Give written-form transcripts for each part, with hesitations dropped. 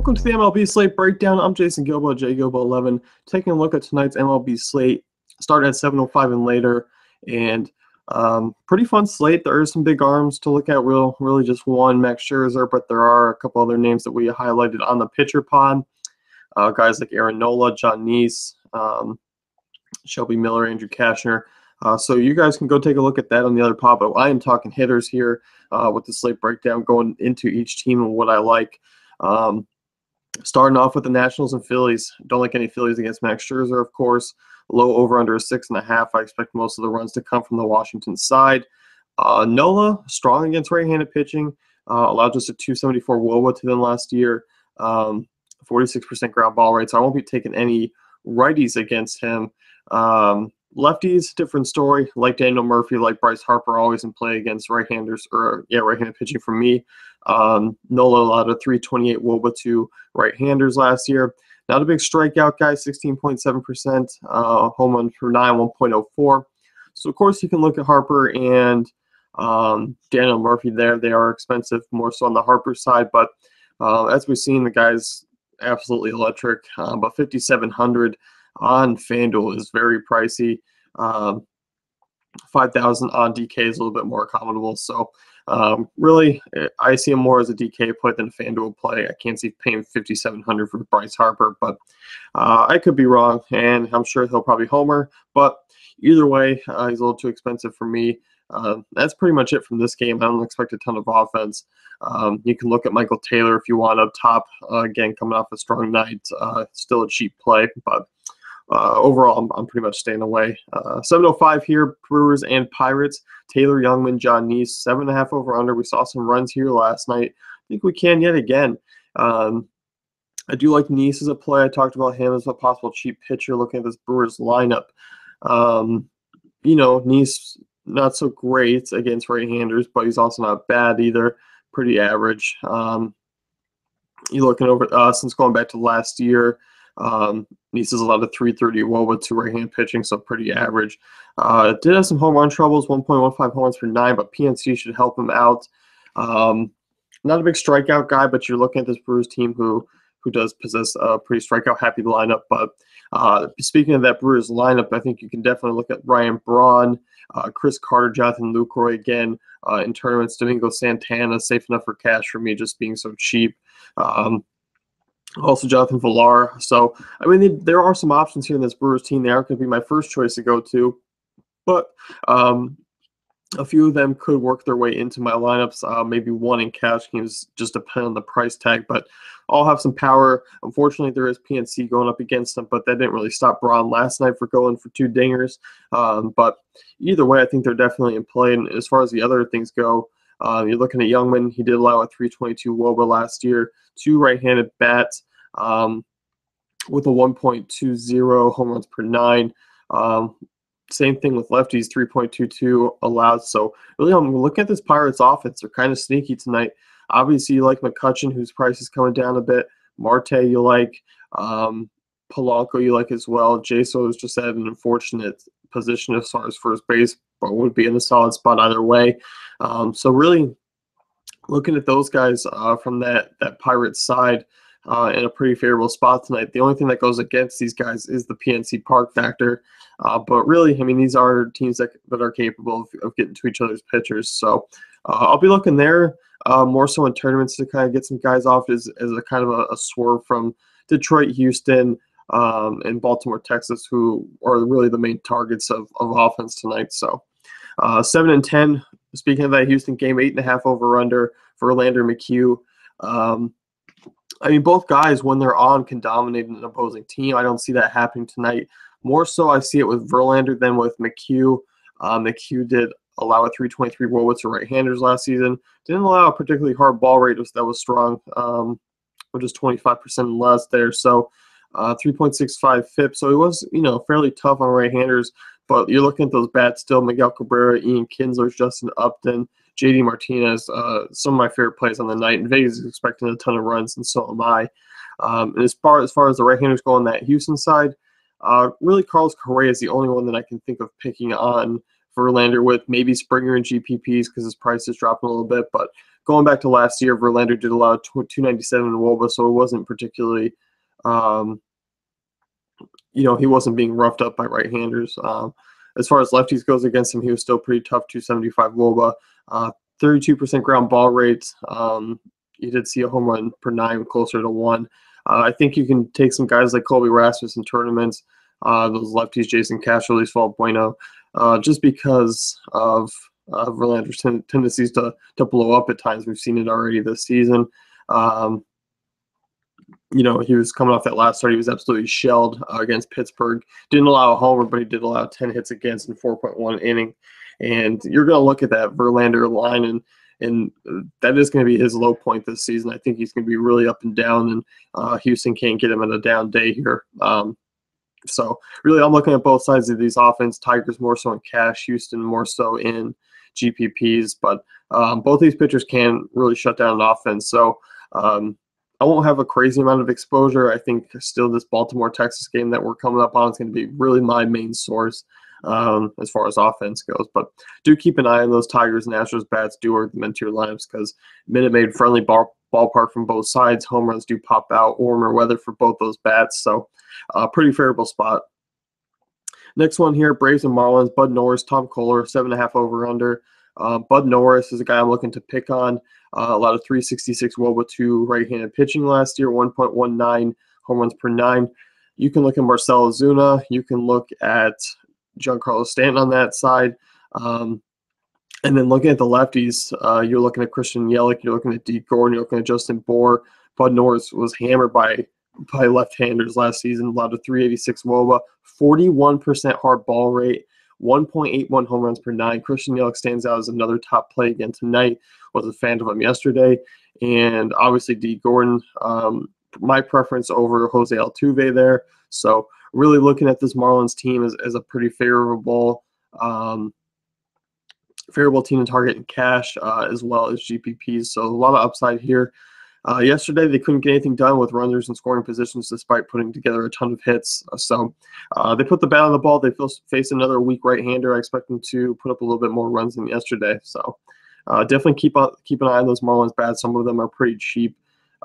Welcome to the MLB Slate Breakdown. I'm Jason Gilbo, JGilbo11, taking a look at tonight's MLB slate. Started at 7:05 and later, and pretty fun slate. There are some big arms to look at. Really just one, Max Scherzer, but there are a couple other names that we highlighted on the pitcher pod. Guys like Aaron Nola, John Neese, Shelby Miller, Andrew Cashner. So you guys can go take a look at that on the other pod, but I am talking hitters here with the slate breakdown, going into each team and what I like. Starting off with the Nationals and Phillies. Don't like any Phillies against Max Scherzer, of course. Low over under 6.5. I expect most of the runs to come from the Washington side. Nola, strong against right-handed pitching. Allowed just a 274 WOBA to them last year. 46% ground ball rate, so I won't be taking any righties against him. Lefties, different story. Like Daniel Murphy, like Bryce Harper, always in play against right-handers, right-handed pitching for me. Nola allowed a 328 WOBA to right-handers last year. Not a big strikeout guy, 16.7%. Home run per 9, 1.04. So, of course, you can look at Harper and Daniel Murphy there. They are expensive, more so on the Harper side. But as we've seen, the guy's absolutely electric. But 5,700 on FanDuel is very pricey. 5,000 on DK is a little bit more accommodable. So, really, I see him more as a DK play than a FanDuel play. I can't see paying 5,700 for Bryce Harper, but I could be wrong, and I'm sure he'll probably homer. But either way, he's a little too expensive for me. That's pretty much it from this game. I don't expect a ton of offense. You can look at Michael Taylor if you want up top. Again, coming off a strong night, still a cheap play, but overall, I'm pretty much staying away. 7:05 here, Brewers and Pirates. Taylor, Youngman, John Neese, 7.5 over under. We saw some runs here last night. I think we can yet again. I do like Neese as a play. I talked about him as a possible cheap pitcher looking at this Brewers lineup. Neese, not so great against right-handers, but he's also not bad either. Pretty average. You're looking over since going back to last year. Neese is allowed a 330 WOBA to right-hand pitching, so pretty average. Did have some home run troubles, 1.15 home runs per 9, but PNC should help him out. Not a big strikeout guy, but you're looking at this Brewers team who does possess a pretty strikeout-happy lineup. But speaking of that Brewers lineup, I think you can definitely look at Ryan Braun, Chris Carter, Jonathan Lucroy again in tournaments. Domingo Santana, safe enough for cash for me, just being so cheap. Also, Jonathan Villar. So, I mean, there are some options here in this Brewers team. They aren't going to be my first choice to go to, but a few of them could work their way into my lineups. Maybe one in cash games, just depend on the price tag, but all have some power. Unfortunately, there is PNC going up against them, but that didn't really stop Braun last night for going for 2 dingers. But either way, I think they're definitely in play. And as far as the other things go, you're looking at Youngman. He did allow a 322 WOBA last year, 2 right-handed bats with a 1.20 home runs per 9. Same thing with lefties, 3.22 allowed. So really, I'm looking at this Pirates offense. They're kind of sneaky tonight. Obviously, you like McCutchen, whose price is coming down a bit. Marte, you like. Polanco, you like as well. Jaso is just at an unfortunate position as far as first base, but would be in a solid spot either way. So really, looking at those guys from that Pirates side in a pretty favorable spot tonight. The only thing that goes against these guys is the PNC Park factor. But really, I mean, these are teams that are capable of getting to each other's pitchers. So I'll be looking there more so in tournaments to kind of get some guys off as a kind of a swerve from Detroit, Houston, and Baltimore, Texas, who are really the main targets of offense tonight. So 7 and 10. Speaking of that Houston game, 8.5 over under for Verlander McHugh. I mean, both guys, when they're on, can dominate an opposing team. I don't see that happening tonight. More so, I see it with Verlander than with McHugh. McHugh did allow a 323 WOBA to right-handers last season. Didn't allow a particularly hard ball rate that was strong, which is 25% less there. So 3.65 FIP. So it was, fairly tough on right-handers. But you're looking at those bats still: Miguel Cabrera, Ian Kinsler, Justin Upton, JD Martinez, some of my favorite plays on the night. And Vegas is expecting a ton of runs, and so am I. And as far as the right-handers go on that Houston side, really Carlos Correa is the only one that I can think of picking on Verlander with maybe Springer and GPPs because his price is dropping a little bit. But going back to last year, Verlander did allow 297 in WOBA, so it wasn't particularly, he wasn't being roughed up by right-handers. As far as lefties goes against him, he was still pretty tough, 275 WOBA, 32% ground ball rate. You did see a home run per 9 closer to 1. I think you can take some guys like Colby Rasmus in tournaments, those lefties, Jason Castro, Luis Bueno, just because of Verlander's tendencies to blow up at times. We've seen it already this season. He was coming off that last start. He was absolutely shelled against Pittsburgh. Didn't allow a homer, but he did allow 10 hits against in 4.1 inning. And you're going to look at that Verlander line, and that is going to be his low point this season. I think he's going to be really up and down, and Houston can't get him in a down day here. So really, I'm looking at both sides of these offense. Tigers more so in cash, Houston more so in GPPs. But both these pitchers can really shut down an offense. So I won't have a crazy amount of exposure. I think still this Baltimore-Texas game that we're coming up on is going to be really my main source as far as offense goes. But do keep an eye on those Tigers and Astros bats. Do work them into your lineups because Minute Maid friendly ballpark from both sides. Home runs do pop out. Warmer weather for both those bats. So pretty favorable spot. Next one here, Braves and Marlins. Bud Norris, Tom Kohler, 7.5 over/under. Bud Norris is a guy I'm looking to pick on. A lot of 366 WOBA 2 right-handed pitching last year, 1.19 home runs per 9. You can look at Marcell Ozuna. You can look at Giancarlo Stanton on that side. And then looking at the lefties, you're looking at Christian Yelich, you're looking at Dee Gordon, you're looking at Justin Bour. Bud Norris was hammered by left-handers last season, allowed a 386 WOBA, 41% hard ball rate, 1.81 home runs per 9. Christian Yelich stands out as another top play again tonight. Was a fan of him yesterday. And obviously Dee Gordon, my preference over Jose Altuve there. So really looking at this Marlins team as a pretty favorable team to target in cash as well as GPPs. So a lot of upside here. Yesterday, they couldn't get anything done with runners in scoring positions despite putting together a ton of hits. So they put the bat on the ball. They face another weak right-hander. I expect them to put up a little bit more runs than yesterday. So definitely keep an eye on those Marlins bats. Some of them are pretty cheap.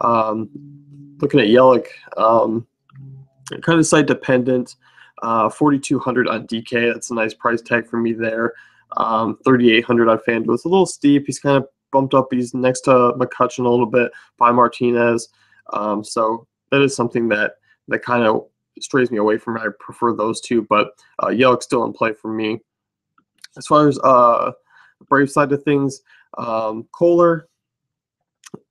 Looking at Yelich, kind of site dependent. 4,200 on DK. That's a nice price tag for me there. 3,800 on FanDuel. It's a little steep. He's kind of bumped up. He's next to McCutchen a little bit by Martinez. So that is something that kind of strays me away from it. I prefer those two, but Yelich's still in play for me. As far as Brave side of things, Kohler,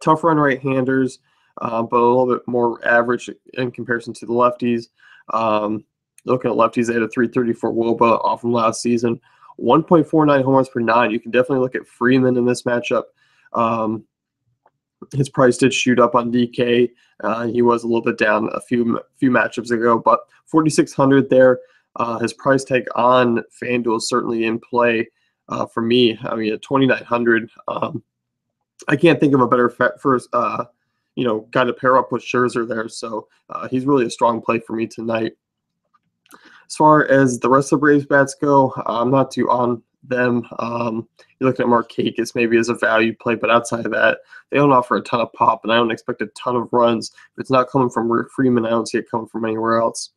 tough run right-handers, but a little bit more average in comparison to the lefties. Looking at lefties, they had a 334 WOBA off from last season. 1.49 home runs per 9. You can definitely look at Freeman in this matchup. His price did shoot up on DK. He was a little bit down a few matchups ago, but 4,600 there. His price tag on FanDuel is certainly in play for me. I mean, at 2,900, I can't think of a better first, guy to pair up with Scherzer there. So he's really a strong play for me tonight. As far as the rest of the Braves bats go, I'm not too on them. You're looking at Markakis maybe as a value play, but outside of that, they don't offer a ton of pop, and I don't expect a ton of runs. If it's not coming from Freeman, I don't see it coming from anywhere else.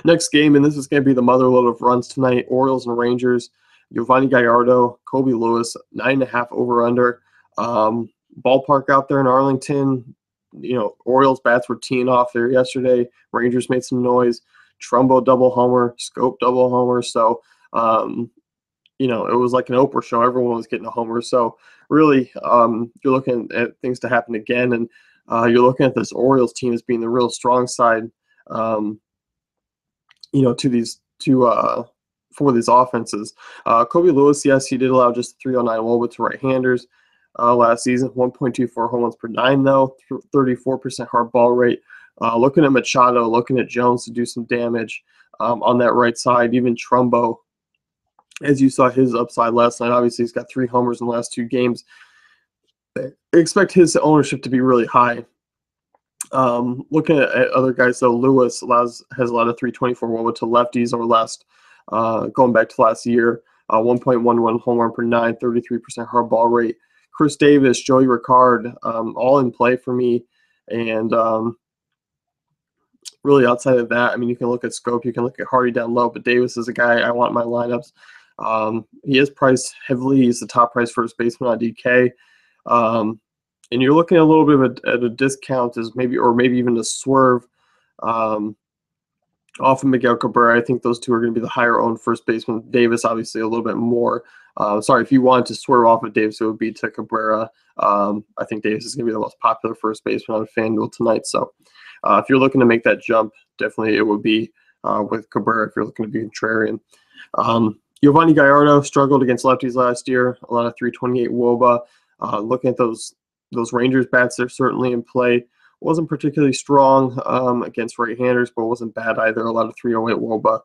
Next game, and this is going to be the motherload of runs tonight, Orioles and Rangers. Giovanni Gallardo, Kobe Lewis, 9.5 over/under. Ballpark out there in Arlington. Orioles bats were teeing off there yesterday. Rangers made some noise. Trumbo double homer, Scope double homer. So, it was like an Oprah show. Everyone was getting a homer. So really, you're looking at things to happen again. And you're looking at this Orioles team as being the real strong side, to these for these offenses. Kobe Lewis, yes, he did allow just 309 WOBA to right-handers last season. 1.24 home runs per 9, though. 34% hard ball rate. Looking at Machado, looking at Jones to do some damage on that right side. Even Trumbo, as you saw his upside last night, obviously he's got 3 homers in the last 2 games. I expect his ownership to be really high. Looking at other guys, though, Lewis has a lot of 324 WOBA to lefties over the last going back to last year. 1.11 home run per nine, 33% hard ball rate. Chris Davis, Joey Ricard, all in play for me. And really outside of that, I mean, you can look at Scope, you can look at Hardy down low, but Davis is a guy I want in my lineups. He is priced heavily. He's the top price first baseman on DK. And you're looking at a little bit of a discount as maybe even a swerve off of Miguel Cabrera. I think those two are going to be the higher owned first baseman. Davis, obviously, a little bit more. If you wanted to swerve off of Davis, it would be to Cabrera. I think Davis is going to be the most popular first baseman on FanDuel tonight. So if you're looking to make that jump, definitely it would be with Cabrera if you're looking to be contrarian. Giovanni Gallardo struggled against lefties last year, a lot of 328 WOBA. Looking at those Rangers bats, they're certainly in play. Wasn't particularly strong against right-handers, but wasn't bad either. A lot of 308 WOBA.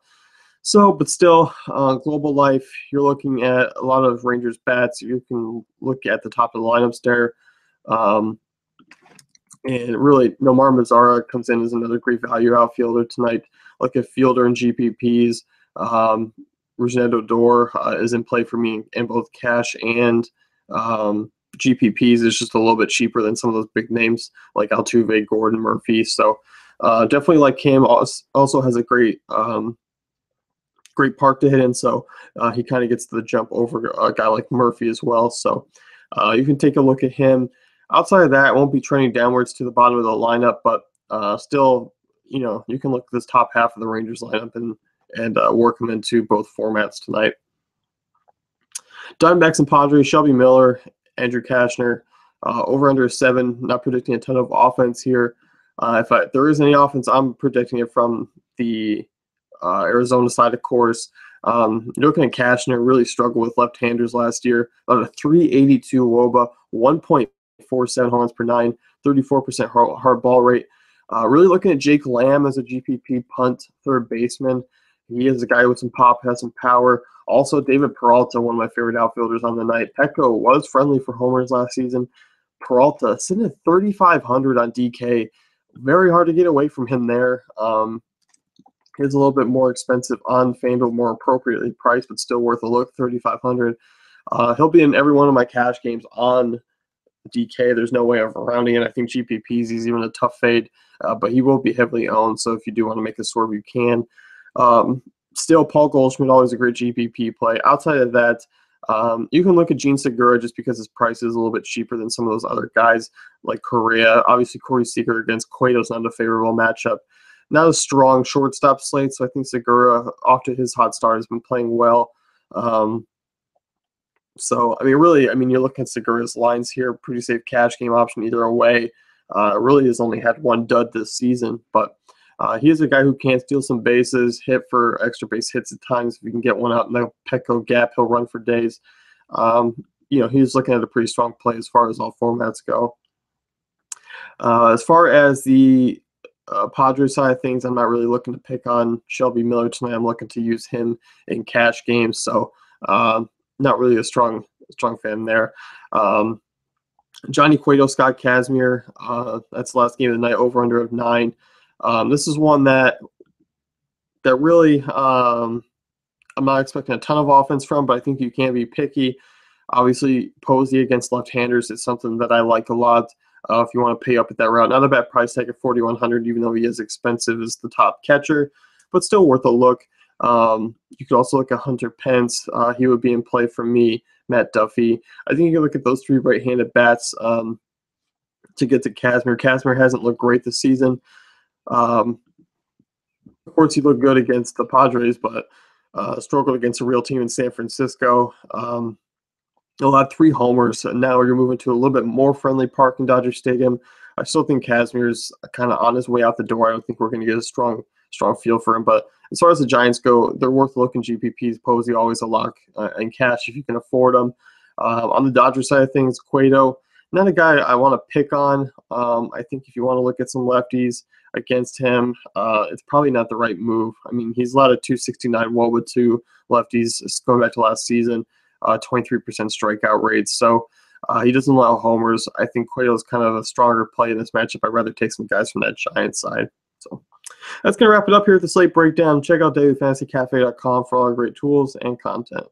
So, but still, Global Life, you're looking at a lot of Rangers bats. You can look at the top of the lineups there. And really, Nomar Mazara comes in as another great value outfielder tonight. Look at Fielder and GPPs. Rougned Odor is in play for me in both cash and GPPs. Is just a little bit cheaper than some of those big names like Altuve, Gordon, Murphy. So definitely like him. Also has a great park to hit in, so he kind of gets the jump over a guy like Murphy as well. So you can take a look at him. Outside of that, it won't be trending downwards to the bottom of the lineup, but still, you can look at this top half of the Rangers lineup and work them into both formats tonight. Diamondbacks and Padres, Shelby Miller, Andrew Cashner, over under 7. Not predicting a ton of offense here. If there is any offense, I'm predicting it from the Arizona side, of course. You're looking at Cashner, really struggled with left-handers last year. About a 382 WOBA, 1.47 home runs per nine, 34% hard ball rate. Really looking at Jake Lamb as a GPP punt third baseman. He is a guy with some pop, has some power. Also, David Peralta, one of my favorite outfielders on the night. Petco was friendly for homers last season. Peralta sitting at 3,500 on DK. Very hard to get away from him there. He's a little bit more expensive on FanDuel, more appropriately priced, but still worth a look, 3,500. He'll be in every one of my cash games on DK. There's no way of rounding it. I think GPPs, he's even a tough fade, but he will be heavily owned, so if you do want to make a swerve, you can. Still, Paul Goldschmidt, always a great GPP play. Outside of that, you can look at Gene Segura just because his price is a little bit cheaper than some of those other guys like Correa. Obviously, Corey Seager against Cueto's not a favorable matchup. Not a strong shortstop slate, so I think Segura, after his hot start, has been playing well. So, you're looking at Segura's lines here. Pretty safe cash game option either way. Really has only had one dud this season, but he is a guy who can steal some bases, hit for extra base hits at times. If you can get one out in the Petco gap, he'll run for days. He's looking at a pretty strong play as far as all formats go. As far as the Padres side of things, I'm not really looking to pick on Shelby Miller tonight. I'm looking to use him in cash games, so not really a strong fan there. Johnny Cueto, Scott Kazmir, that's the last game of the night, over under of 9. This is one that really I'm not expecting a ton of offense from, but I think you can be picky. Obviously, Posey against left-handers is something that I like a lot. If you want to pay up at that route, not a bad price tag at 4,100, even though he is expensive as the top catcher, but still worth a look. You could also look at Hunter Pence. He would be in play for me. Matt Duffy. I think you can look at those 3 right-handed bats to get to Kazmir. Kazmir hasn't looked great this season. Of course, he looked good against the Padres, but struggled against a real team in San Francisco. He'll have 3 homers, and now you're moving to a little bit more friendly park in Dodger Stadium. I still think Kazmir's kind of on his way out the door. I don't think we're going to get a strong feel for him. But as far as the Giants go, they're worth looking. GPPs, Posey, always a lock, and cash if you can afford them. On the Dodger side of things, Cueto, not a guy I want to pick on. I think if you want to look at some lefties against him, it's probably not the right move. I mean, he's allowed a 269 WOBA to lefties going back to last season, 23% strikeout rate. So he doesn't allow homers. I think Cueto's kind of a stronger play in this matchup. I'd rather take some guys from that Giants side. So That's going to wrap it up here at the slate breakdown. Check out dailyfantasycafe.com for all our great tools and content.